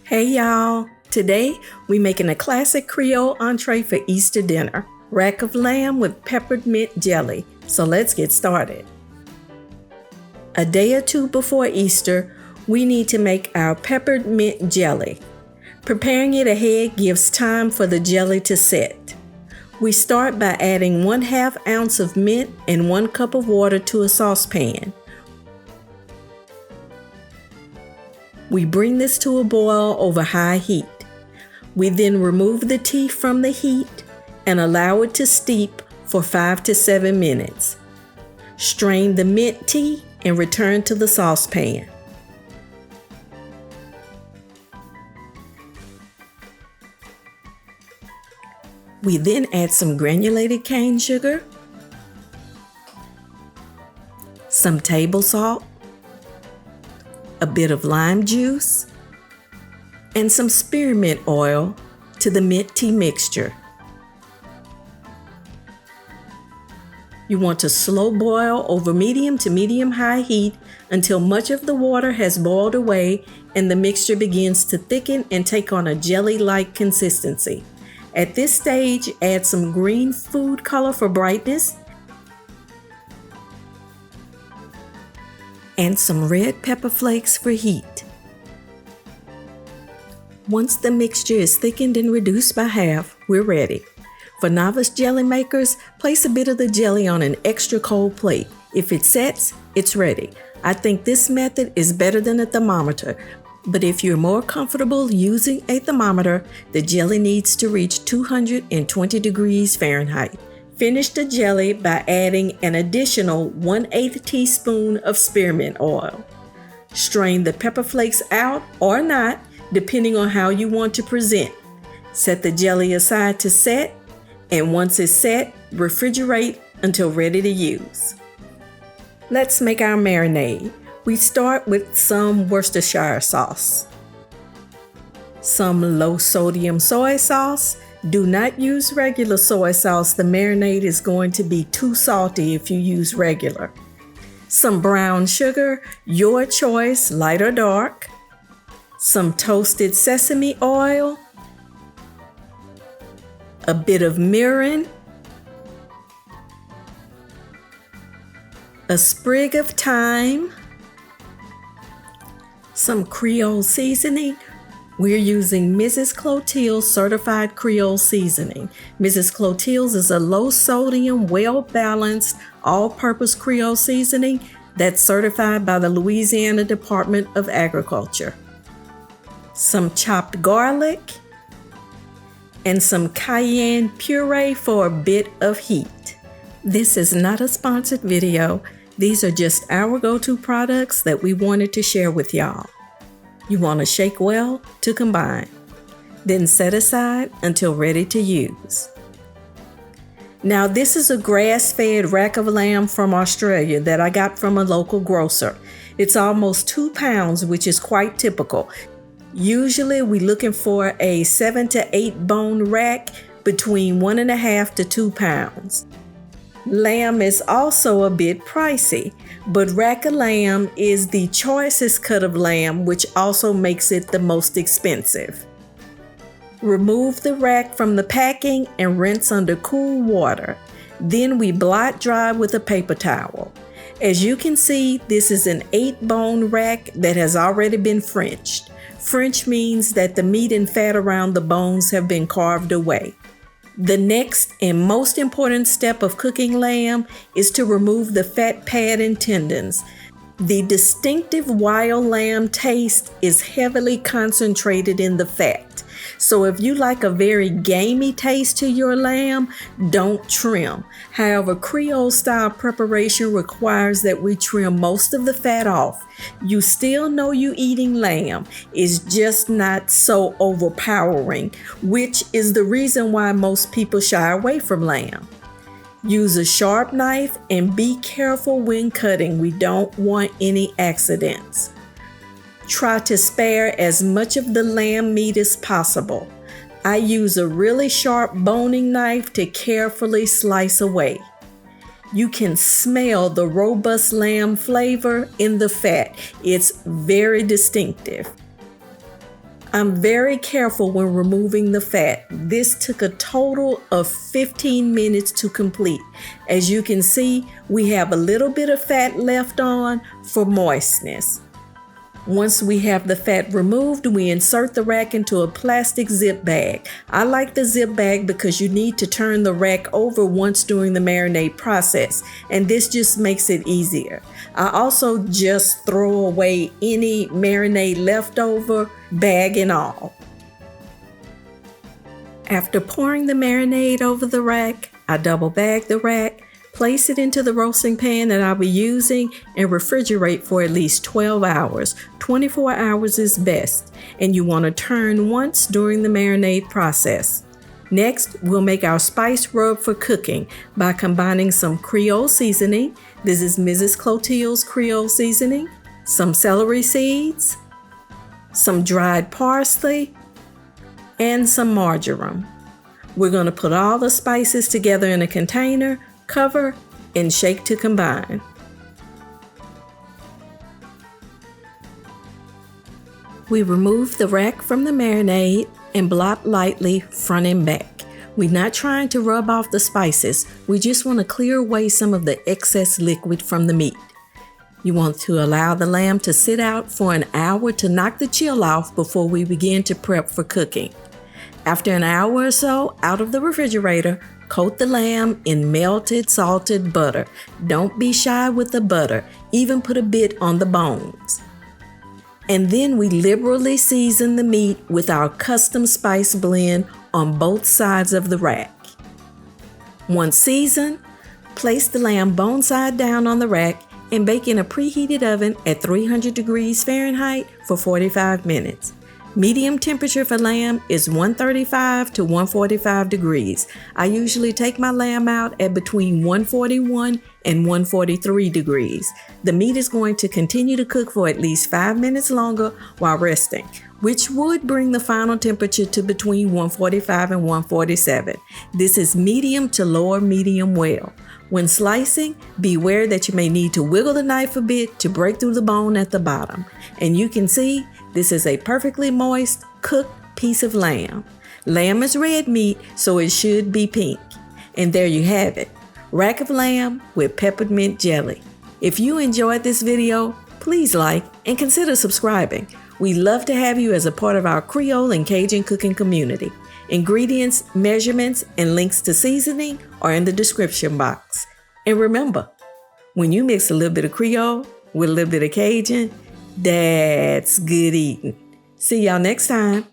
Hey y'all! Today we making a classic Creole entree for Easter dinner. Rack of lamb with peppermint jelly. So let's get started. A day or two before Easter, we need to make our peppermint jelly. Preparing it ahead gives time for the jelly to set. We start by adding 1/2 ounce of mint and 1 cup of water to a saucepan. We bring this to a boil over high heat. We then remove the tea from the heat and allow it to steep for 5 to 7 minutes. Strain the mint tea and return to the saucepan. We then add some granulated cane sugar, some table salt, a bit of lime juice, and some spearmint oil to the mint tea mixture. You want to slow boil over medium to medium-high heat until much of the water has boiled away and the mixture begins to thicken and take on a jelly-like consistency. At this stage, add some green food color for brightness and some red pepper flakes for heat. Once the mixture is thickened and reduced by half, we're ready. For novice jelly makers, place a bit of the jelly on an extra cold plate. If it sets, it's ready. I think this method is better than a thermometer, but if you're more comfortable using a thermometer, the jelly needs to reach 220 degrees Fahrenheit. Finish the jelly by adding an additional 1/8 teaspoon of spearmint oil. Strain the pepper flakes out or not, depending on how you want to present. Set the jelly aside to set, and once it's set, refrigerate until ready to use. Let's make our marinade. We start with some Worcestershire sauce, some low sodium soy sauce. Do not use regular soy sauce. The marinade is going to be too salty if you use regular. Some brown sugar, your choice, light or dark. Some toasted sesame oil. A bit of mirin. A sprig of thyme. Some Creole seasoning. We're using Mrs. 𝐂𝐑𝐆 certified Creole seasoning. Mrs. 𝐂𝐑𝐆 is a low sodium, well-balanced, all-purpose Creole seasoning that's certified by the Louisiana Department of Agriculture. Some chopped garlic and some cayenne puree for a bit of heat. This is not a sponsored video. These are just our go-to products that we wanted to share with y'all. You want to shake well to combine, then set aside until ready to use. Now this is a grass-fed rack of lamb from Australia that I got from a local grocer. It's almost 2 pounds, which is quite typical. Usually we're looking for a 7 to 8 bone rack between 1.5 to 2 pounds. Lamb is also a bit pricey, but rack of lamb is the choicest cut of lamb, which also makes it the most expensive. Remove the rack from the packing and rinse under cool water. Then we blot dry with a paper towel. As you can see, this is an 8-bone rack that has already been Frenched. French means that the meat and fat around the bones have been carved away. The next and most important step of cooking lamb is to remove the fat pad and tendons. The distinctive wild lamb taste is heavily concentrated in the fat. So if you like a very gamey taste to your lamb, don't trim. However, Creole style preparation requires that we trim most of the fat off. You still know you eating lamb. It's just not so overpowering, which is the reason why most people shy away from lamb. Use a sharp knife and be careful when cutting. We don't want any accidents. Try to spare as much of the lamb meat as possible. I use a really sharp boning knife to carefully slice away. You can smell the robust lamb flavor in the fat. It's very distinctive. I'm very careful when removing the fat. This took a total of 15 minutes to complete. As you can see, we have a little bit of fat left on for moistness. Once we have the fat removed, we insert the rack into a plastic zip bag. I like the zip bag because you need to turn the rack over once during the marinade process, and this just makes it easier. I also just throw away any marinade leftover, bag and all. After pouring the marinade over the rack, I double bag the rack, place it into the roasting pan that I'll be using, and refrigerate for at least 12 hours. 24 hours is best, and you want to turn once during the marinade process. Next, we'll make our spice rub for cooking by combining some Creole seasoning. This is Mrs. Clotilde's Creole seasoning, some celery seeds, some dried parsley, and some marjoram. We're going to put all the spices together in a container, cover, and shake to combine. We remove the rack from the marinade and blot lightly front and back. We're not trying to rub off the spices. We just want to clear away some of the excess liquid from the meat. You want to allow the lamb to sit out for an hour to knock the chill off before we begin to prep for cooking. After an hour or so out of the refrigerator, coat the lamb in melted salted butter. Don't be shy with the butter, even put a bit on the bones. And then we liberally season the meat with our custom spice blend on both sides of the rack. Once seasoned, place the lamb bone side down on the rack and bake in a preheated oven at 300 degrees Fahrenheit for 45 minutes. Medium temperature for lamb is 135 to 145 degrees. I usually take my lamb out at between 141 and 143 degrees. The meat is going to continue to cook for at least 5 minutes longer while resting, which would bring the final temperature to between 145 and 147. This is medium to lower medium well. When slicing, beware that you may need to wiggle the knife a bit to break through the bone at the bottom. And you can see this is a perfectly moist, cooked piece of lamb. Lamb is red meat, so it should be pink. And there you have it, rack of lamb with peppermint jelly. If you enjoyed this video, please like and consider subscribing. We'd love to have you as a part of our Creole and Cajun cooking community. Ingredients, measurements, and links to seasoning are in the description box. And remember, when you mix a little bit of Creole with a little bit of Cajun, that's good eating. See y'all next time.